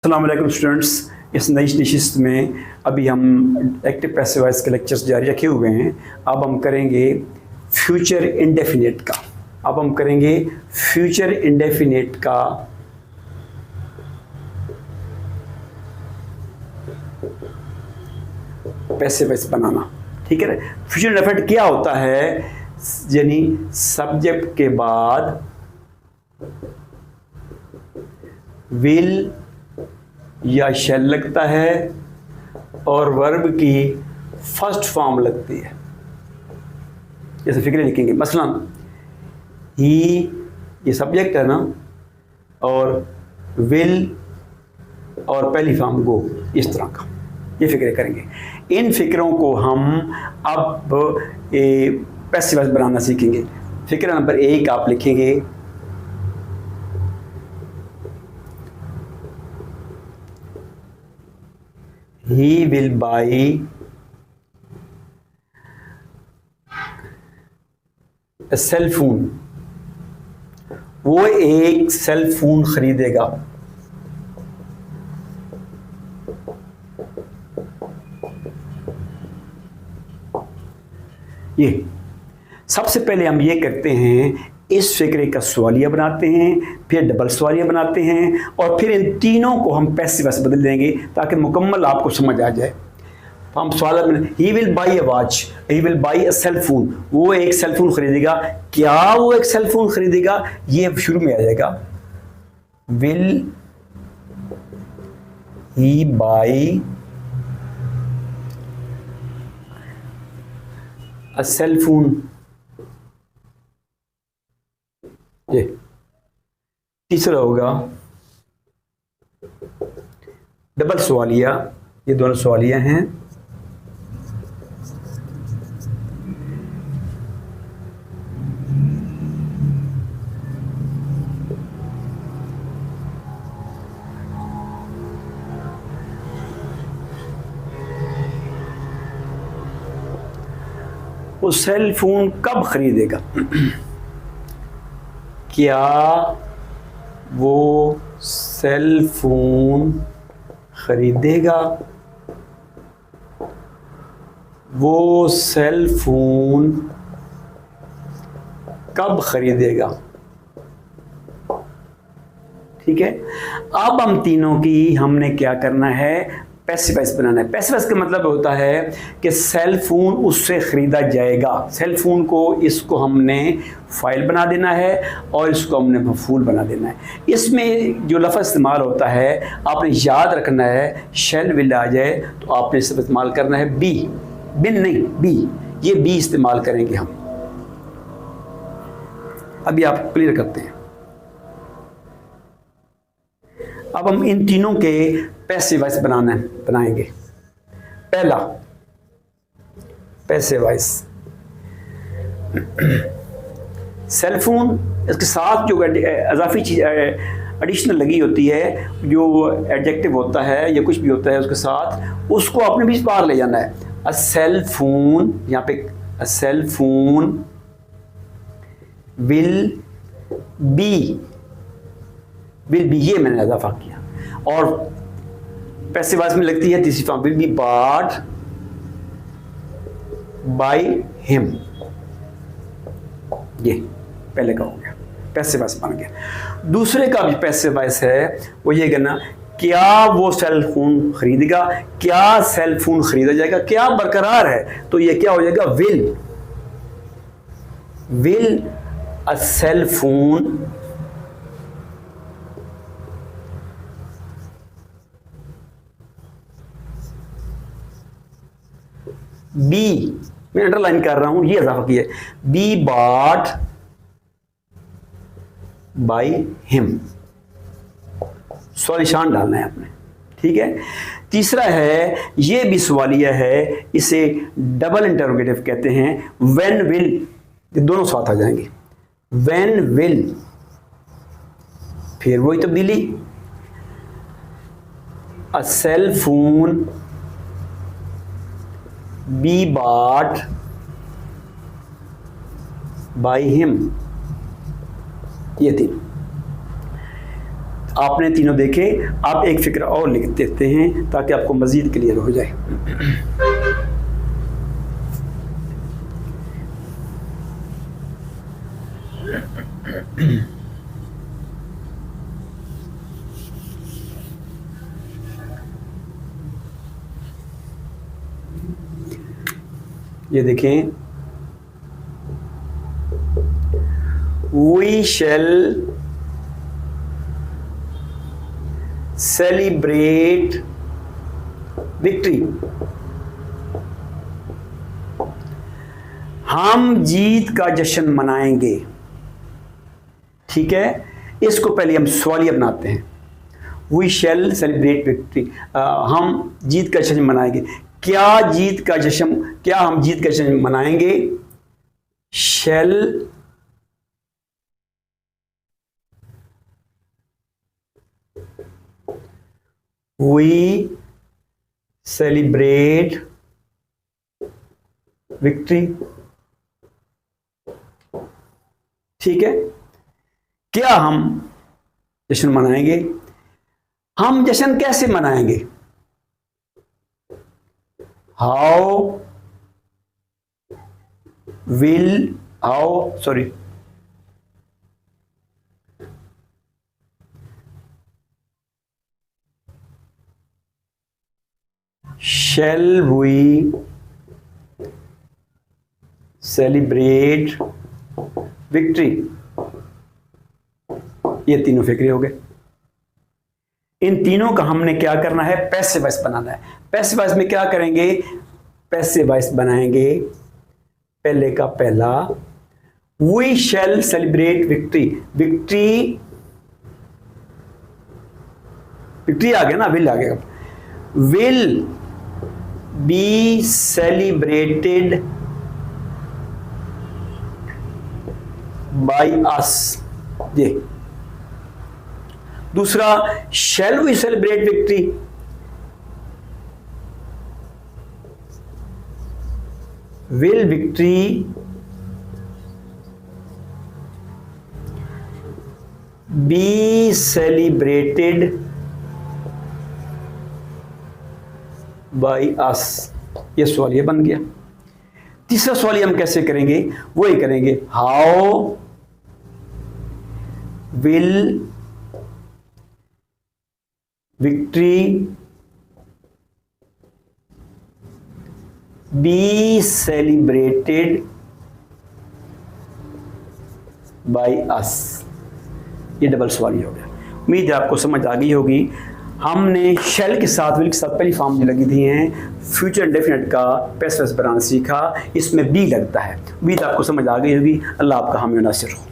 अस्सलाम वालेकुम स्टूडेंट्स। इस नई नशिस्त में अभी हम एक्टिव पैसिव वॉइस के लेक्चर्स जारी रखे हुए हैं। अब हम करेंगे फ्यूचर इंडेफिनिट का। पैसिव वॉइस बनाना, ठीक है। फ्यूचर इंडेफिनिट क्या होता है? यानी सब्जेक्ट के बाद विल या शैल लगता है और वर्ब की फर्स्ट फॉर्म लगती है। जैसे फिक्रे लिखेंगे, मसलन ही, ये सब्जेक्ट है ना, और विल और पहली फॉर्म गो, इस तरह का ये फिक्रे करेंगे। इन फिक्रों को हम अब पैसिव वॉइस बनाना सीखेंगे। फिक्र नंबर 1 आप लिखेंगे, He will buy a cell phone। वो एक सेल फोन खरीदेगा। ये सबसे पहले हम ये करते हैं, इस फिक्रे का सवालिया बनाते हैं, फिर डबल सवालिया बनाते हैं, और फिर इन तीनों को हम पैसिव वॉइस बदल देंगे ताकि मुकम्मल आपको समझ आ जाए। तो हम सवाल में, he will buy a watch, he will buy a cell phone, वो एक सेल फोन खरीदेगा। क्या वो एक सेल फोन खरीदेगा? ये शुरू में आ जाएगा, will he buy a cell phone. ये तीसरा होगा डबल सवालिया। ये दोनों सवालिया हैं। वो सेल फोन कब खरीदेगा? क्या वो सेल फोन खरीदेगा? वो सेल फोन कब खरीदेगा? ठीक है। अब हम तीनों की हमने क्या करना है? पैसिव वॉइस बनाना है। पैसिव वॉइस का मतलब होता है कि सेल फोन उससे खरीदा जाएगा। सेल फोन को, इसको हमने फाइल बना देना है और इसको हमने मफूल बना देना है। इसमें जो लफ्ज़ इस्तेमाल होता है आपने याद रखना है। शैल विल आ जाए तो आपने इसमें इस्तेमाल करना है बी, बिन नहीं, बी। ये बी इस्तेमाल करेंगे हम। अभी आप क्लियर करते हैं। अब हम इन तीनों के पैसिव वॉइस बनाएंगे। पहला पैसिव वॉइस, सेल फोन, इसके साथ जो इजाफी चीज एडिशनल लगी होती है, जो एडजेक्टिव होता है या कुछ भी होता है उसके साथ, उसको आपने बीच बाहर ले जाना है। अ सेल फोन, यहाँ पे अ सेल फोन विल बी, ये मैंने इजाफा किया। और पैसिव वॉइस में लगती है तीसरी form, will be bought by him. ये पहले का हो गया, पैसिव वॉइस बन गया। दूसरे का भी पैसिव वॉइस है, वो ये कहना, क्या वो सेल फोन खरीदेगा? क्या सेल फोन खरीदा जाएगा? क्या बरकरार है, तो ये क्या हो जाएगा? Will a cell phone be, मैं अंडरलाइन कर रहा हूं, ये इजाफा किया, बी बॉट बाय हिम। सवाल निशान डालना है आपने, ठीक है। तीसरा है, ये भी सवालिया है, इसे डबल इंटरोगेटिव कहते हैं। व्हेन विल, ये दोनों साथ आ जाएंगे। व्हेन विल, फिर वही तब्दीली, a cell phone be bought by him. ये तीन। आपने तीनों देखे, आप एक फिक्र और लिख देते हैं ताकि आपको मज़ीद क्लियर हो जाए। ये देखें, we shall celebrate victory। हम जीत का जश्न मनाएंगे। ठीक है, इसको पहले हम सवालिया बनाते हैं। We shall celebrate victory, हम जीत का जश्न मनाएंगे। क्या हम जीत का जश्न मनाएंगे? shall we celebrate victory। ठीक है, क्या हम जश्न मनाएंगे? हम जश्न कैसे मनाएंगे? how shall we celebrate victory। ये तीनों फिक्रे हो गए। इन तीनों का हमने क्या करना है? पैसिव वॉइस बनाना है। पैसिव वॉइस में क्या करेंगे? पैसिव वॉइस बनाएंगे। पहले का पहला, we shall celebrate victory. Victory आ गया ना, विल आ गया। Will be celebrated by us. ये दूसरा, shall we celebrate victory. Will victory be celebrated by us. ये सवाल ये बन गया। तीसरा सवाल हम कैसे करेंगे? वही करेंगे, how will victory be celebrated by us. ये डबल सवाल हो गया। उम्मीद है आपको समझ आ गई होगी। हमने शेल के साथ, विल के साथ पहली फॉर्म जो लगी दी हैं, फ्यूचर इंडेफिनिट का पैसिव वॉइस बनाना सीखा। इसमें बी लगता है। उम्मीद आपको समझ आ गई होगी। अल्लाह आपका हामी नासिर हो।